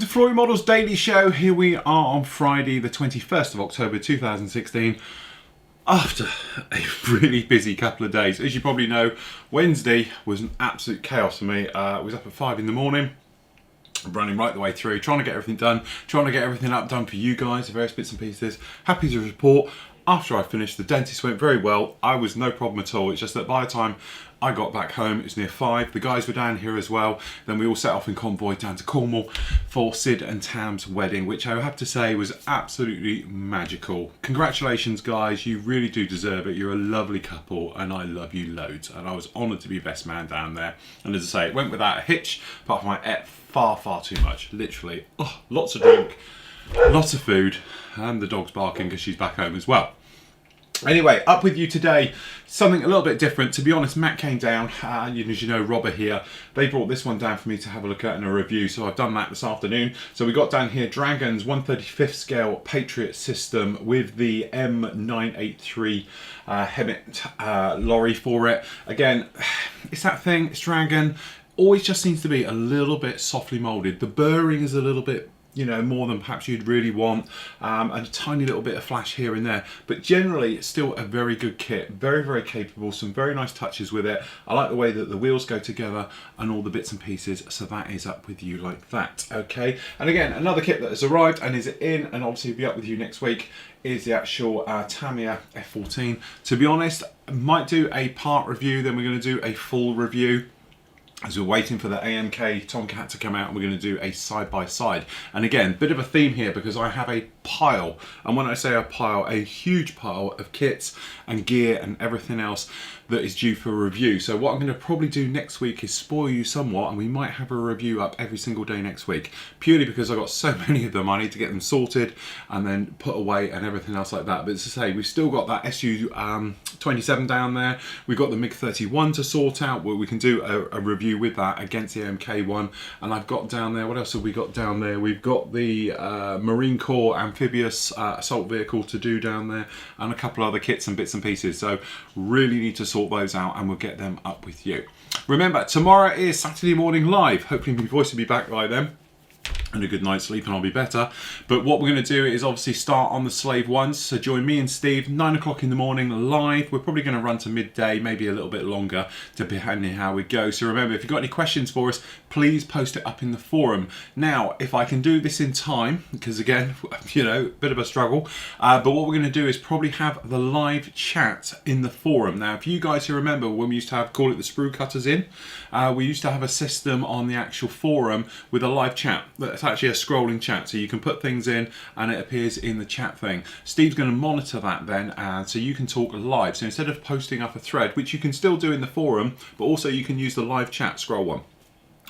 Welcome to Flory Models Daily Show. Here we are on Friday the 21st of October 2016 after a really busy couple of days. As you probably know, Wednesday was an absolute chaos for me. I was up at 5 in the morning, running right the way through, trying to get everything done, trying to get everything done for you guys, the various bits and pieces. Happy to report, after I finished, the dentist went very well. I was no problem at all. It's just that by the time I got back home, it was near 5. The guys were down here as well. Then we all set off in convoy down to Cornwall for Sid and Tam's wedding, which I have to say was absolutely magical. Congratulations, guys. You really do deserve it. You're a lovely couple and I love you loads. And I was honoured to be best man down there. And as I say, it went without a hitch, apart from I ate far too much. Literally, lots of drink, lots of food, and the dog's barking because she's back home as well. Anyway, up with you today, something a little bit different. To be honest, Matt came down, as you know, Robert here, they brought this one down for me to have a look at in a review, so I've done that this afternoon. So we got down here Dragon's 1/35th scale Patriot system with the M983 Hemmet lorry for it. Again, it's that thing, it's Dragon, always just seems to be a little bit softly moulded. The burring is a little bit, you know, more than perhaps you'd really want, and a tiny little bit of flash here and there, but generally it's still a very good kit, very capable, some very nice touches with it. I like the way that the wheels go together and all the bits and pieces, so that is up with you like that. Okay, and again, another kit that has arrived and is in and obviously will be up with you next week is the actual Tamiya F14. To be honest, I might do a part review, then we're going to do a full review, as we're waiting for the AMK Tomcat to come out, and we're going to do a side-by-side. And again, bit of a theme here because I have a pile, and when I say a pile, a huge pile of kits and gear and everything else that is due for review. So what I'm going to probably do next week is spoil you somewhat, and we might have a review up every single day next week, purely because I've got so many of them. I need to get them sorted and then put away and everything else like that. But as I say, we've still got that SU-27 down there. We've got the MiG-31 to sort out, where we can do a review with that against the MK one. And I've got down there, what else have we got down there? We've got the Marine Corps amphibious assault vehicle to do down there, and a couple other kits and bits and pieces. So really need to sort those out, and we'll get them up with you. Remember, tomorrow is Saturday Morning Live. Hopefully my voice will be back by then, and a good night's sleep and I'll be better. But what we're going to do is obviously start on the Slave ones. So join me and Steve 9 o'clock in the morning live. We're probably going to run to midday, maybe a little bit longer, depending how we go. So remember, if you've got any questions for us, please post it up in the forum. Now, if I can do this in time, because again, you know, bit of a struggle, but what we're going to do is probably have the live chat in the forum. Now, if you guys who remember when we used to have, call it the sprue cutters in, we used to have a system on the actual forum with a live chat. It's actually a scrolling chat, so you can put things in and it appears in the chat thing. Steve's going to monitor that then, and so you can talk live. So instead of posting up a thread, which you can still do in the forum, but also you can use the live chat scroll one,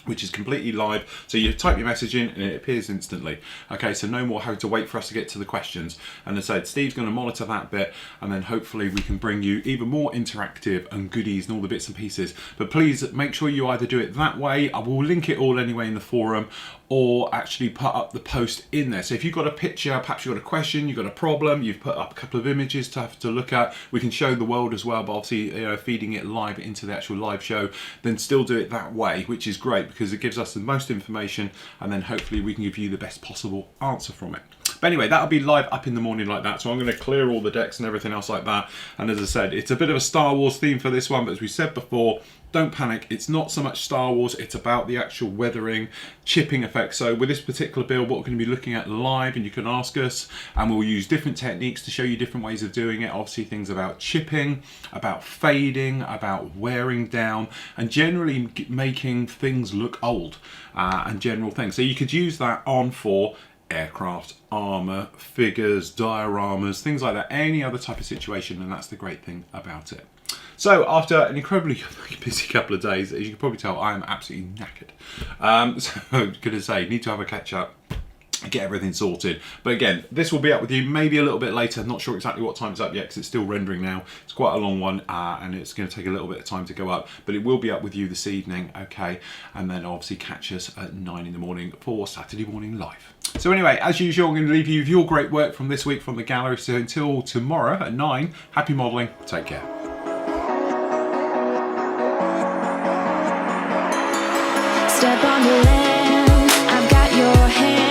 which is completely live. So you type your message in and it appears instantly. Okay, so no more having to wait for us to get to the questions. And as I said, Steve's going to monitor that bit, and then hopefully we can bring you even more interactive and goodies and all the bits and pieces. But please make sure you either do it that way, I will link it all anyway in the forum, or actually put up the post in there. So if you've got a picture, perhaps you've got a question, you've got a problem, you've put up a couple of images to have to look at, we can show the world as well, but obviously, you know, feeding it live into the actual live show, then still do it that way, which is great because it gives us the most information, and then hopefully we can give you the best possible answer from it. But anyway, that'll be live up in the morning like that. So I'm going to clear all the decks and everything else like that. And as I said, it's a bit of a Star Wars theme for this one, but as we said before, don't panic. It's not so much Star Wars, it's about the actual weathering, chipping effect. So with this particular build, what we're going to be looking at live, and you can ask us, and we'll use different techniques to show you different ways of doing it. Obviously things about chipping, about fading, about wearing down, and generally making things look old, and general things. So you could use that on for aircraft, armour, figures, dioramas, things like that, any other type of situation, and that's the great thing about it. So after an incredibly busy couple of days, as you can probably tell, I am absolutely knackered. So I'm going to say, need to have a catch up, get everything sorted. But again, this will be up with you maybe a little bit later. I'm not sure exactly what time it's up yet because it's still rendering now. It's quite a long one, and it's going to take a little bit of time to go up, but it will be up with you this evening, okay? And then obviously catch us at 9 in the morning for Saturday Morning Live. So anyway, as usual, I'm going to leave you with your great work from this week from the gallery. So until tomorrow at 9, happy modelling, take care. Step on the land, I've got your hand.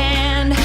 hand.